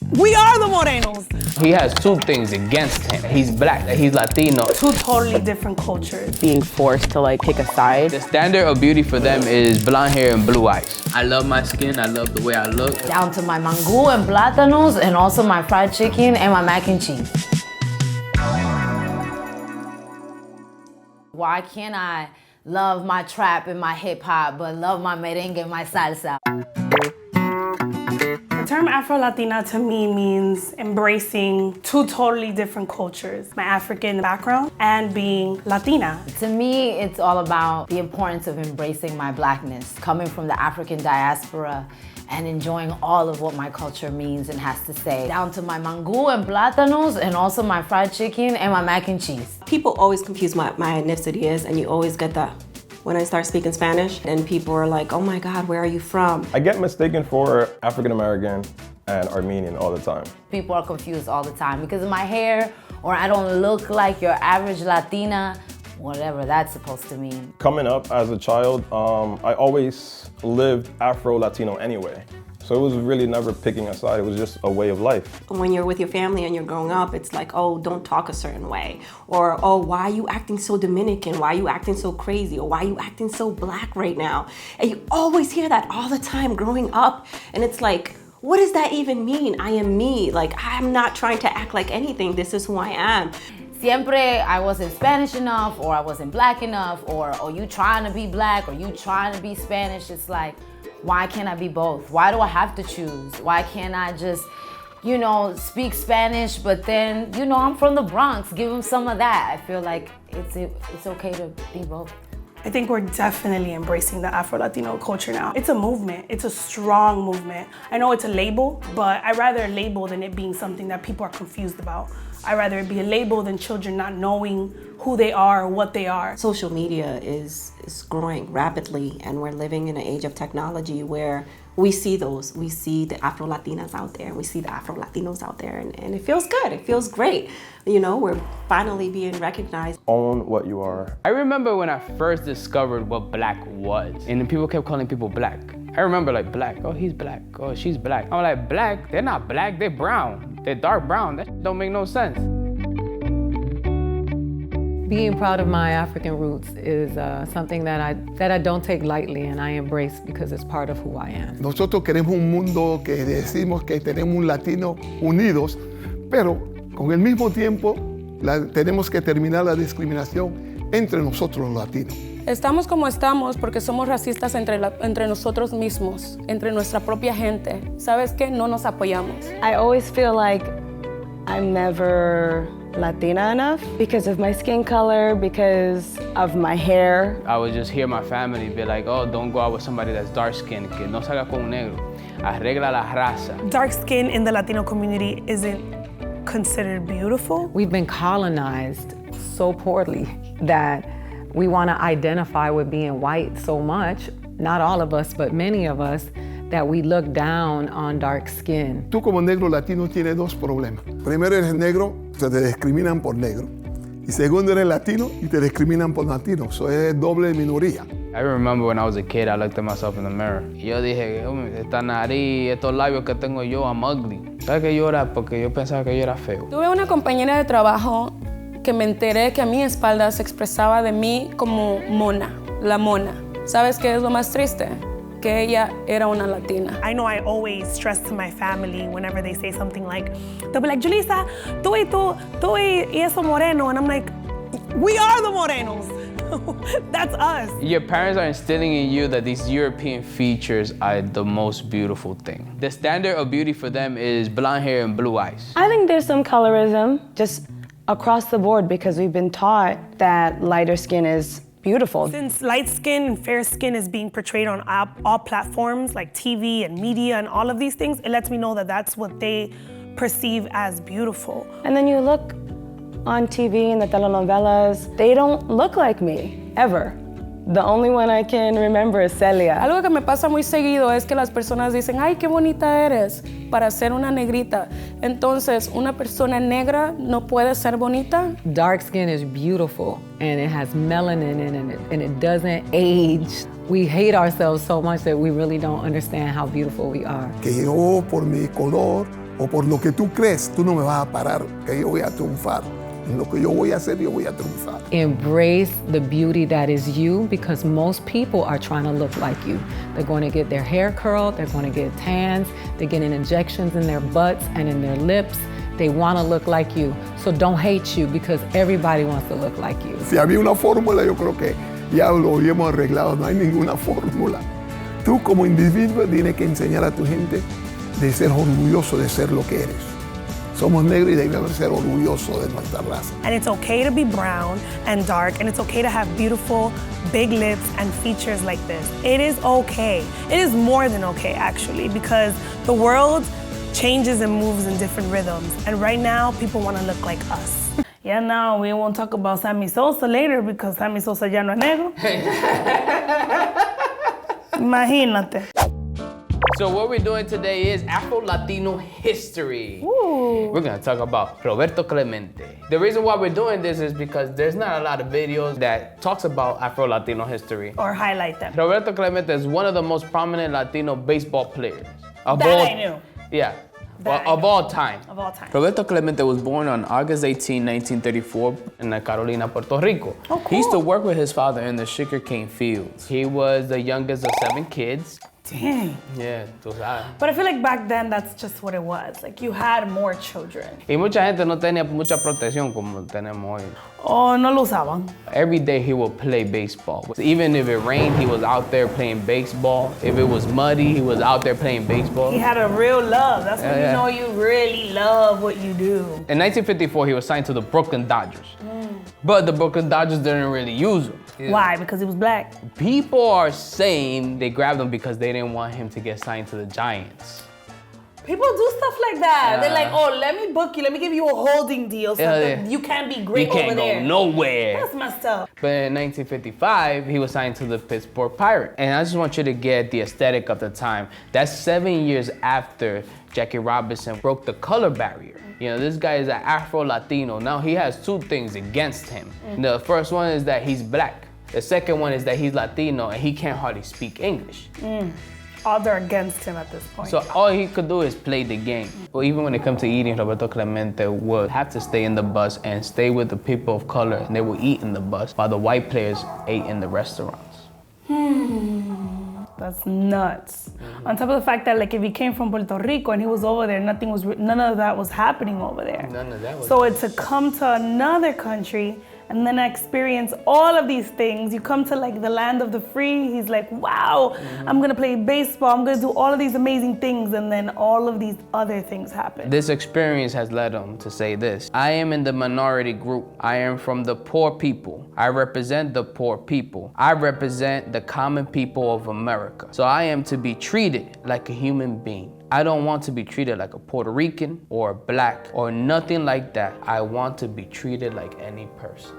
We are the Morenos. He has two things against him. He's black, he's Latino. Two totally different cultures. Being forced to like pick a side. The standard of beauty for them is blonde hair and blue eyes. I love my skin, I love the way I look. Down to my mango and plátanos and also my fried chicken and my mac and cheese. Why can't I love my trap and my hip hop, but love my merengue and my salsa? The term Afro-Latina to me means embracing two totally different cultures, my African background and being Latina. To me, it's all about the importance of embracing my blackness, coming from the African diaspora and enjoying all of what my culture means and has to say. Down to my mango and plátanos and also my fried chicken and my mac and cheese. People always confuse what my ethnicity is, and you always get that when I start speaking Spanish and people are like, oh my God, where are you from? I get mistaken for African American and Armenian all the time. People are confused all the time because of my hair, or I don't look like your average Latina, whatever that's supposed to mean. Coming up as a child, I always lived Afro-Latino anyway. So it was really never picking a side, it was just a way of life. When you're with your family and you're growing up, it's like, oh, don't talk a certain way. Or, oh, why are you acting so Dominican? Why are you acting so crazy? Or why are you acting so black right now? And you always hear that all the time growing up. And it's like, what does that even mean? I am me. Like, I'm not trying to act like anything. This is who I am. Siempre I wasn't Spanish enough, or I wasn't black enough, or you trying to be black, or you trying to be Spanish. It's like, why can't I be both? Why do I have to choose? Why can't I just, speak Spanish, but then, I'm from the Bronx, give them some of that. I feel like it's okay to be both. I think we're definitely embracing the Afro-Latino culture now. It's a movement, it's a strong movement. I know it's a label, but I'd rather a label than it being something that people are confused about. I'd rather it be a label than children not knowing who they are or what they are. Social media is growing rapidly, and we're living in an age of technology where we see the Afro-Latinas out there, we see the Afro-Latinos out there, and it feels good, it feels great. We're finally being recognized. Own what you are. I remember when I first discovered what black was, and then people kept calling people black. I remember like black, oh he's black, oh she's black. I'm like, black? They're not black, they're brown. They're dark brown, that don't make no sense. Being proud of my African roots is something that I don't take lightly, and I embrace because it's part of who I am. Nosotros queremos un mundo que decimos que tenemos un latino unidos, pero con el mismo tiempo tenemos que terminar la discriminación entre nosotros los latinos. Estamos como estamos porque somos racistas entre nosotros mismos, entre nuestra propia gente. ¿Sabes qué? No nos apoyamos. I always feel like I'm never Latina enough because of my skin color, because of my hair. I would just hear my family be like, oh, don't go out with somebody that's dark skinned, que no salga con un negro. Arregla la raza. Dark skin in the Latino community isn't considered beautiful. We've been colonized so poorly that we want to identify with being white so much, not all of us, but many of us, that we look down on dark skin. Tú como negro latino tienes dos problemas. Primero, eres negro, se te discriminan por negro. Y segundo, eres latino y te discriminan por latino. Eso es doble minoría. I remember when I was a kid, I looked at myself in the mirror. Y yo dije, esta nariz, estos labios que tengo yo, I'm ugly. ¿Sabes que yo era? Porque yo pensaba que yo era feo. Tuve una compañera de trabajo que me enteré que a mi espalda se expresaba de mí como mona, la mona. ¿Sabes qué es lo más triste? Que ella era una latina. I know I always stress to my family whenever they say something like, they'll be like, Julissa, tú y eso moreno. And I'm like, we are the Morenos. That's us. Your parents are instilling in you that these European features are the most beautiful thing. The standard of beauty for them is blonde hair and blue eyes. I think there's some colorism just across the board because we've been taught that lighter skin is beautiful. Since light skin and fair skin is being portrayed on all platforms like TV and media and all of these things, it lets me know that that's what they perceive as beautiful. And then you look on TV in the telenovelas, they don't look like me, ever. The only one I can remember is Celia. Algo que me pasa muy seguido es que las personas dicen, ay, qué bonita eres, para ser una negrita. Entonces, una persona negra no puede ser bonita. Dark skin is beautiful, and it has melanin in it, and it doesn't age. We hate ourselves so much that we really don't understand how beautiful we are. Que yo, por mi color, o por lo que tú crees, tú no me vas a parar, que yo voy a triunfar. En lo que yo voy a hacer, yo voy a triunfar. Embrace the beauty that is you, because most people are trying to look like you. They're going to get their hair curled, they're going to get tans, they're getting injections in their butts and in their lips. They want to look like you. So don't hate you, because everybody wants to look like you. Si había una fórmula, yo creo que ya lo habíamos arreglado, no hay ninguna fórmula. Tú como individuo tienes que enseñar a tu gente de ser orgulloso de ser lo que eres. Somos negros y debemos ser orgullosos de nuestra raza. And it's okay to be brown and dark, and it's okay to have beautiful, big lips and features like this. It is okay. It is more than okay, actually, because the world changes and moves in different rhythms. And right now, people want to look like us. Yeah, now we won't talk about Sammy Sosa later because Sammy Sosa ya no es negro. Imagínate. So what we're doing today is Afro-Latino history. Ooh. We're gonna talk about Roberto Clemente. The reason why we're doing this is because there's not a lot of videos that talks about Afro-Latino history. Or highlight them. Roberto Clemente is one of the most prominent Latino baseball players. That I knew. Yeah. That Of all time. Of all time. Roberto Clemente was born on August 18, 1934 in La Carolina, Puerto Rico. Oh, cool. He used to work with his father in the sugarcane fields. He was the youngest of 7 kids. Dang. Yeah, tú sabes. But I feel like back then, that's just what it was. Like, you had more children. Y mucha gente no tenía mucha protección como tenemos hoy. Oh, no lo usaban. Every day he would play baseball. Even if it rained, he was out there playing baseball. If it was muddy, he was out there playing baseball. He had a real love. That's when Yeah. you know you really love what you do. In 1954, he was signed to the Brooklyn Dodgers. But the Brooklyn Dodgers didn't really use him. Why? Because he was black. People are saying they grabbed him because they didn't want him to get signed to the Giants. People do stuff like that. They're like, Yeah. oh, let me book you. Let me give you a holding deal so Yeah, that yeah. you can't be great You can't over go there. nowhere. That's messed up. But in 1955, he was signed to the Pittsburgh Pirates. And I just want you to get the aesthetic of the time. That's 7 years after Jackie Robinson broke the color barrier. You know, this guy is an Afro-Latino. Now he has 2 things against him. The first one is that he's black. The second one is that he's Latino and he can't hardly speak English. All they're against him at this point. So all he could do is play the game. Well, even when it comes to eating, Roberto Clemente would have to stay in the bus and stay with the people of color, and they would eat in the bus while the white players ate in the restaurants. That's nuts. On top of the fact that, like, if he came from Puerto Rico and he was over there, none of that was happening over there. None of that was. So to come to another country and then experience all of these things, you come to like the land of the free. He's like, wow, I'm gonna play baseball. I'm gonna do all of these amazing things, and then all of these other things happen. This experience has led him to say this: I am in the minority group. I am from the poor people. I represent the poor people. I represent the common people of America. So I am to be treated like a human being. I don't want to be treated like a Puerto Rican or a black or nothing like that. I want to be treated like any person.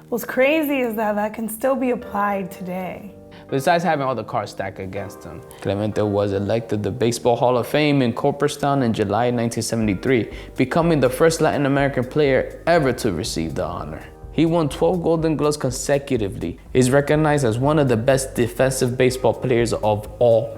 What's crazy is that that can still be applied today. Besides having all the cards stacked against him, Clemente was elected the Baseball Hall of Fame in Cooperstown in July 1973, becoming the first Latin American player ever to receive the honor. He won 12 Golden Gloves consecutively. He's recognized as one of the best defensive baseball players of all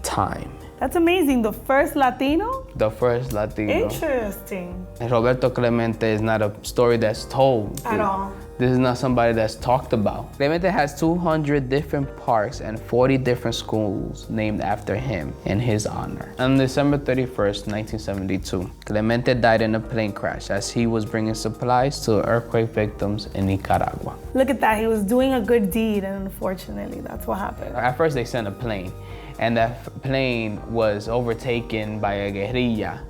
time. That's amazing. The first Latino? The first Latino. Interesting. And Roberto Clemente is not a story that's told. At all. This is not somebody that's talked about. Clemente has 200 different parks and 40 different schools named after him in his honor. On December 31st, 1972, Clemente died in a plane crash as he was bringing supplies to earthquake victims in Nicaragua. Look at that. He was doing a good deed, and unfortunately, that's what happened. At first, they sent a plane, and that plane was overtaken by a guerrilla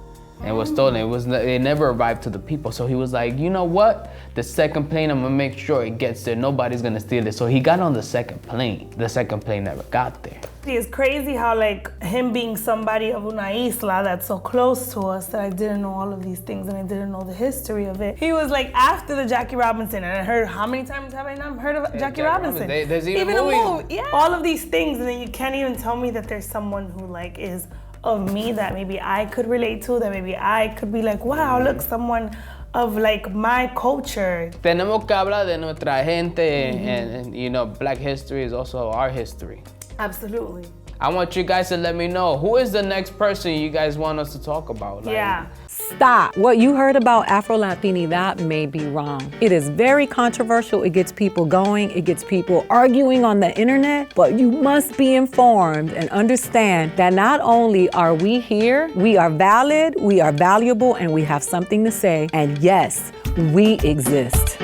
and was stolen. It never arrived to the people. So he was like, you know what? The second plane, I'm gonna make sure it gets there. Nobody's gonna steal it. So he got on the second plane. The second plane never got there. It's crazy how, like, him being somebody of una isla that's so close to us, that I didn't know all of these things and I didn't know the history of it. He was like after the Jackie Robinson, and I heard, how many times have I not heard of Jackie Robinson? There's even a movies. movie. Yeah. All of these things, and then you can't even tell me that there's someone who like is of me that maybe I could relate to, that maybe I could be like, wow, look, someone of like my culture. Tenemos que hablar de nuestra gente, and you know, Black history is also our history. Absolutely. I want you guys to let me know, who is the next person you guys want us to talk about? Like, Yeah. Stop. What you heard about Afro-Latinidad may be wrong. It is very controversial. It gets people going. It gets people arguing on the internet. But you must be informed and understand that not only are we here, we are valid, we are valuable, and we have something to say. And yes, we exist.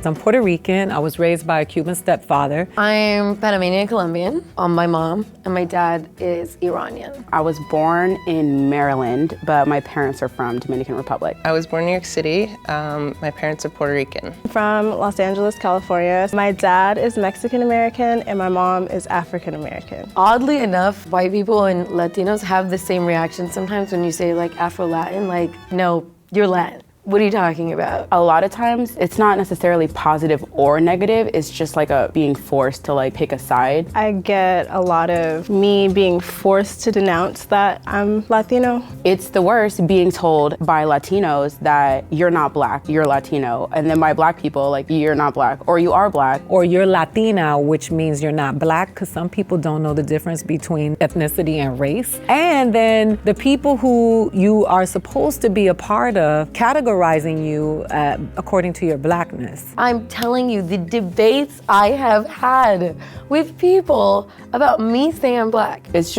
I'm Puerto Rican. I was raised by a Cuban stepfather. I'm Panamanian Colombian on my mom, and my dad is Iranian. I was born in Maryland, but my parents are from Dominican Republic. I was born in New York City. My parents are Puerto Rican. From Los Angeles, California. My dad is Mexican American and my mom is African American. Oddly enough, white people and Latinos have the same reaction sometimes when you say like Afro-Latin, like, no, you're Latin. What are you talking about? A lot of times, it's not necessarily positive or negative, it's just like being forced to like pick a side. I get a lot of me being forced to denounce that I'm Latino. It's the worst being told by Latinos that you're not black, you're Latino. And then by black people, like, you're not black, or you are black. Or you're Latina, which means you're not black, because some people don't know the difference between ethnicity and race. And then the people who you are supposed to be a part of categorize you according to your blackness. I'm telling you, the debates I have had with people about me saying I'm black. It's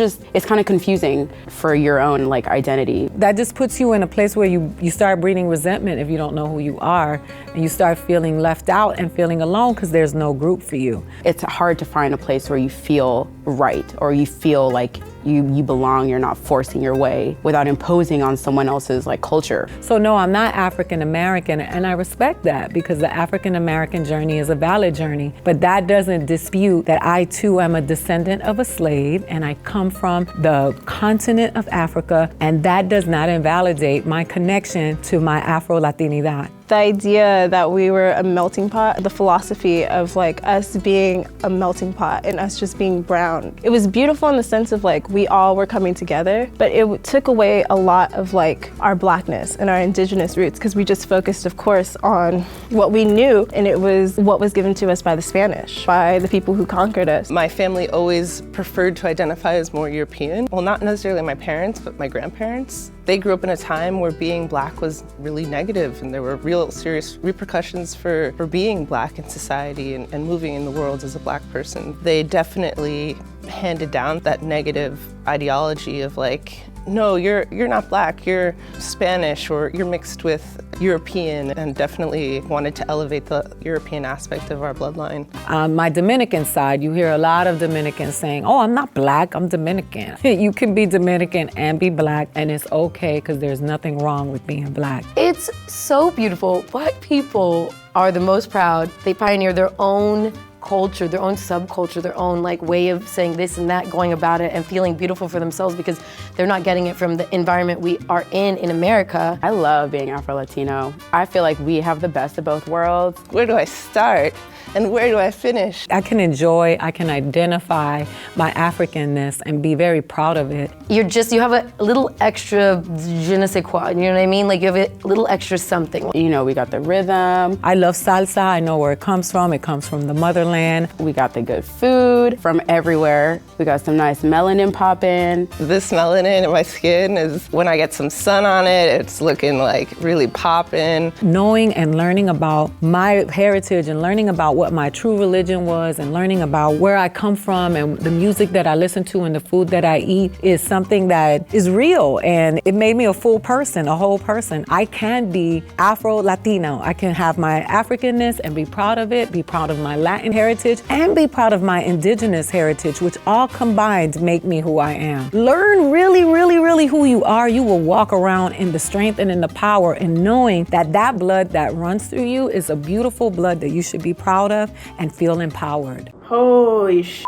kind of confusing for your own like identity. That just puts you in a place where you start breeding resentment if you don't know who you are, and you start feeling left out and feeling alone because there's no group for you. It's hard to find a place where you feel right, or you feel like you belong, you're not forcing your way without imposing on someone else's like culture. So no, I'm not African American, and I respect that because the African American journey is a valid journey, but that doesn't dispute that I too am a descendant of a slave and I come from the continent of Africa, and that does not invalidate my connection to my Afro-Latinidad. The idea that we were a melting pot, the philosophy of like us being a melting pot and us just being brown. It was beautiful in the sense of like we all were coming together, but it took away a lot of like our blackness and our indigenous roots because we just focused, of course, on what we knew, and it was what was given to us by the Spanish, by the people who conquered us. My family always preferred to identify as more European. Well, not necessarily my parents, but my grandparents. They grew up in a time where being black was really negative, and there were real serious repercussions for being black in society and moving in the world as a black person. They definitely handed down that negative ideology of like, no, you're not black, you're Spanish, or you're mixed with European, and definitely wanted to elevate the European aspect of our bloodline. On my Dominican side, you hear a lot of Dominicans saying, oh, I'm not black, I'm Dominican. You can be Dominican and be black, and it's okay because there's nothing wrong with being black. It's so beautiful. Black people are the most proud. They pioneer their own culture, their own subculture, their own like way of saying this and that, going about it and feeling beautiful for themselves because they're not getting it from the environment we are in America. I love being Afro-Latino. I feel like we have the best of both worlds. Where do I start? And where do I finish? I can enjoy, I can identify my Africanness and be very proud of it. You have a little extra je ne sais quoi, you know what I mean? Like you have a little extra something. You know, we got the rhythm. I love salsa, I know where it comes from the motherland. We got the good food from everywhere. We got some nice melanin popping. This melanin in my skin is, when I get some sun on it, it's looking like really popping. Knowing and learning about my heritage and learning about what my true religion was and learning about where I come from and the music that I listen to and the food that I eat is something that is real, and it made me a full person, a whole person. I can be Afro-Latino. I can have my Africanness and be proud of it, be proud of my Latin heritage, and be proud of my indigenous heritage, which all combined make me who I am. Learn really, really, really who you are. You will walk around in the strength and in the power and knowing that that blood that runs through you is a beautiful blood that you should be proud of and feel empowered. Holy sh**.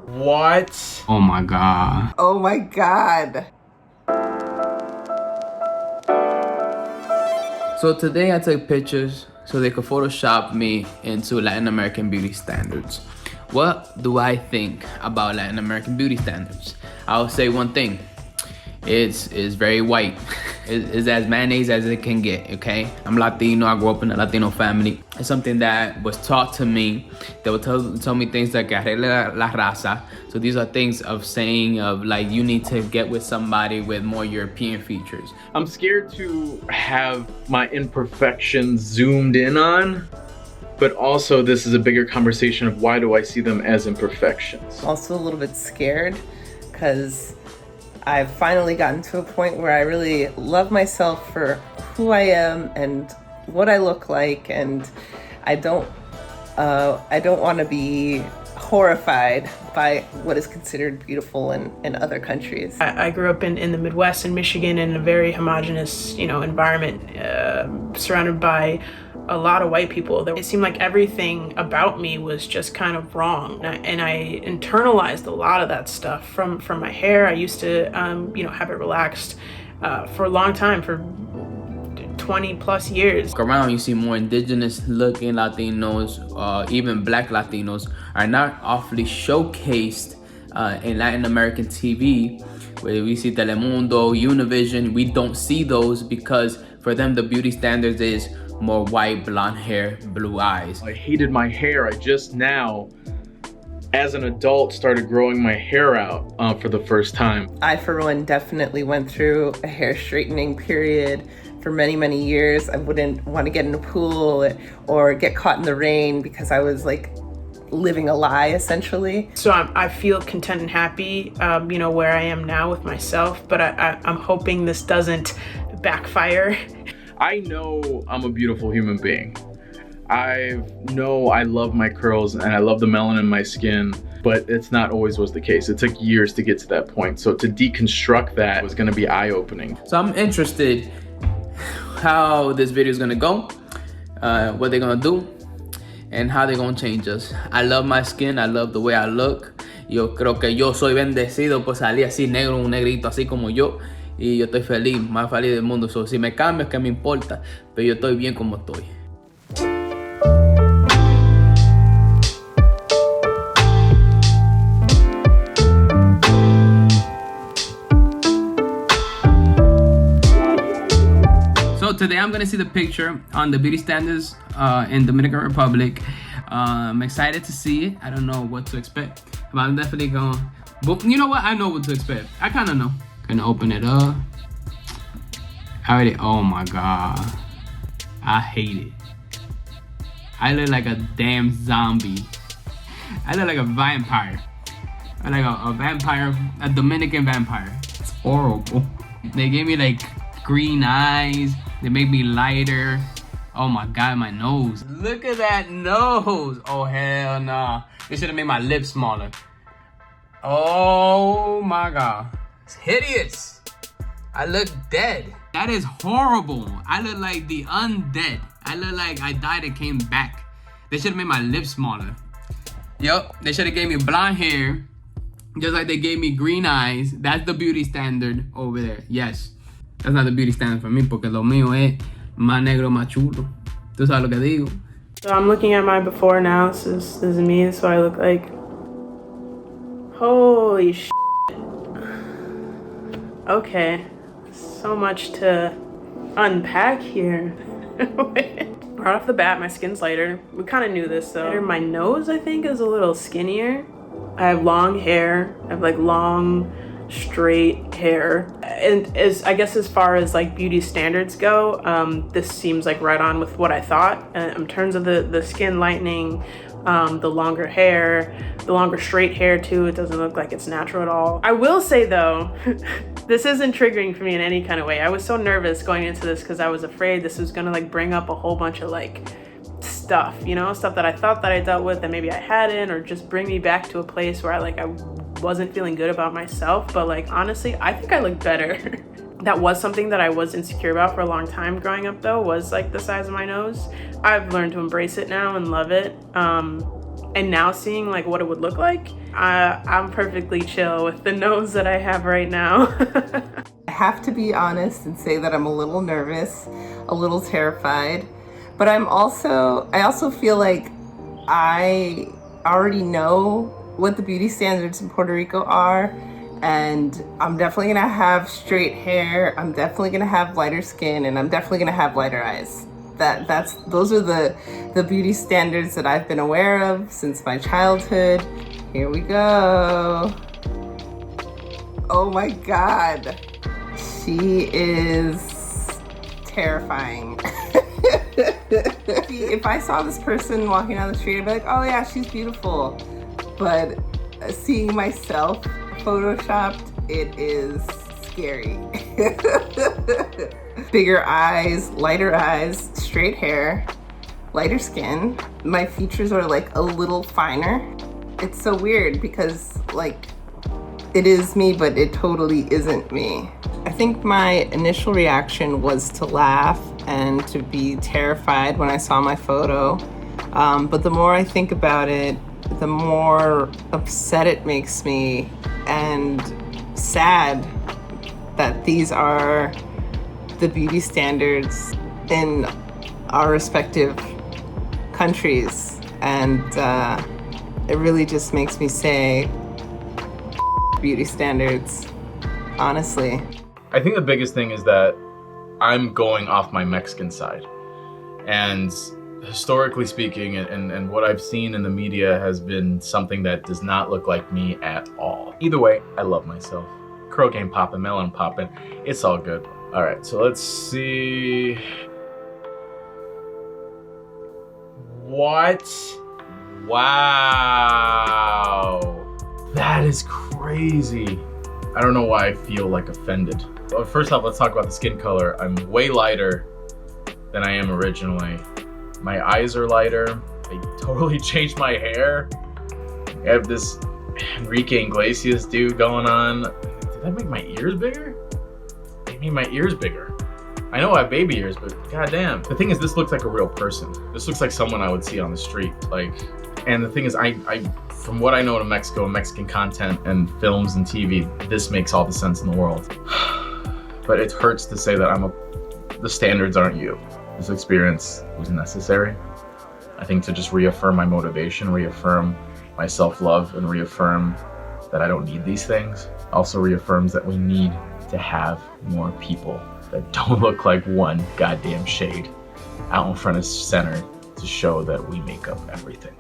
What? Oh my God. Oh my God. So today I took pictures so they could Photoshop me into Latin American beauty standards. What do I think about Latin American beauty standards? I'll say one thing. It's very white. It's as mayonnaise as it can get, okay? I'm Latino, I grew up in a Latino family. It's something that was taught to me. They would tell me things like arregle la raza. So these are things of saying of like, you need to get with somebody with more European features. I'm scared to have my imperfections zoomed in on, but also this is a bigger conversation of why do I see them as imperfections? Also a little bit scared because I've finally gotten to a point where I really love myself for who I am and what I look like, and I don't want to be horrified by what is considered beautiful in other countries. I grew up in the Midwest in Michigan in a very homogenous, environment, surrounded by a lot of white people. It seemed like everything about me was just kind of wrong. And I internalized a lot of that stuff from my hair. I used to, have it relaxed for a long time, for 20 plus years. Around, you see more indigenous looking Latinos, even black Latinos are not awfully showcased in Latin American TV, where we see Telemundo, Univision. We don't see those because for them the beauty standards is more white, blonde hair, blue eyes. I hated my hair. I just now, as an adult, started growing my hair out for the first time. I, for one, definitely went through a hair straightening period for many, many years. I wouldn't want to get in a pool or get caught in the rain because I was like living a lie, essentially. So I feel content and happy, where I am now with myself, but I'm hoping this doesn't backfire. I know I'm a beautiful human being. I know I love my curls and I love the melanin in my skin, but it's not always was the case. It took years to get to that point. So to deconstruct that was gonna be eye-opening. So I'm interested how this video is gonna go, what they're gonna do, and how they're gonna change us. I love my skin, I love the way I look. Yo creo que yo soy bendecido por salir así negro, un negrito así como yo. Y yo estoy feliz, más feliz del mundo. So, si me cambias, ¿qué me importa? Pero yo estoy bien como estoy. So today I'm gonna see the picture on the beauty standards in Dominican Republic. I'm excited to see it. I don't know what to expect, but I'm definitely gonna. But you know what? I know what to expect. I kind of know. Gonna open it up. Oh my God. I hate it. I look like a damn zombie. I look like a vampire. I like a vampire, a Dominican vampire. It's horrible. They gave me like green eyes. They make me lighter. Oh my God, my nose. Look at that nose. Oh hell nah. They should have made my lips smaller. Oh my God. It's hideous. I look dead. That is horrible. I look like the undead. I look like I died and came back. They should have made my lips smaller. Yup, they should have gave me blonde hair, just like they gave me green eyes. That's the beauty standard over there. Yes, that's not the beauty standard for me, porque lo mío es más negro, más chulo. Tú sabes lo que digo. So I'm looking at my before now. This is me. This is what I look like. Holy shit. Okay, so much to unpack here. Right off the bat, my skin's lighter. We kind of knew this though. My nose, I think, is a little skinnier. I have long hair. I have like long, straight hair. And I guess as far as like beauty standards go, this seems like right on with what I thought. In terms of the skin lightening, the longer hair, the longer straight hair too. It doesn't look like it's natural at all. I will say though, this isn't triggering for me in any kind of way. I was so nervous going into this because I was afraid this was gonna like bring up a whole bunch of like stuff, stuff that I thought that I dealt with that maybe I hadn't, or just bring me back to a place where I wasn't feeling good about myself. But like, honestly, I think I look better. That was something that I was insecure about for a long time growing up though, was like the size of my nose. I've learned to embrace it now and love it. And now seeing like what it would look like, I'm perfectly chill with the nose that I have right now. I have to be honest and say that I'm a little nervous, a little terrified, but I also feel like I already know what the beauty standards in Puerto Rico are, And I'm definitely gonna have straight hair, I'm definitely gonna have lighter skin, and I'm definitely gonna have lighter eyes. Those are the beauty standards that I've been aware of since my childhood. Here we go. Oh my God. She is terrifying. If I saw this person walking down the street, I'd be like, oh yeah, she's beautiful. But seeing myself photoshopped, it is scary. Bigger eyes, lighter eyes, straight hair, lighter skin. My features are like a little finer. It's so weird because like it is me, but it totally isn't me. I think my initial reaction was to laugh and to be terrified when I saw my photo. But the more I think about it, the more upset it makes me and sad that these are the beauty standards in our respective countries. And it really just makes me say, beauty standards, honestly. I think the biggest thing is that I'm going off my Mexican side. And historically speaking, and what I've seen in the media has been something that does not look like me at all. Either way, I love myself. Curl game popping, melon popping, it's all good. All right, so let's see. What? Wow. That is crazy. I don't know why I feel like offended. Well, first off, let's talk about the skin color. I'm way lighter than I am originally. My eyes are lighter. I totally changed my hair. I have this Enrique Iglesias dude going on. Did that make my ears bigger? They made my ears bigger. I know I have baby ears, but goddamn. The thing is, this looks like a real person. This looks like someone I would see on the street. And the thing is, I from what I know of Mexico, Mexican content and films and TV, this makes all the sense in the world. But it hurts to say that the standards aren't you. This experience was necessary. I think to just reaffirm my motivation, reaffirm my self-love, and reaffirm that I don't need these things. Also reaffirms that we need to have more people that don't look like one goddamn shade out in front of center to show that we make up everything.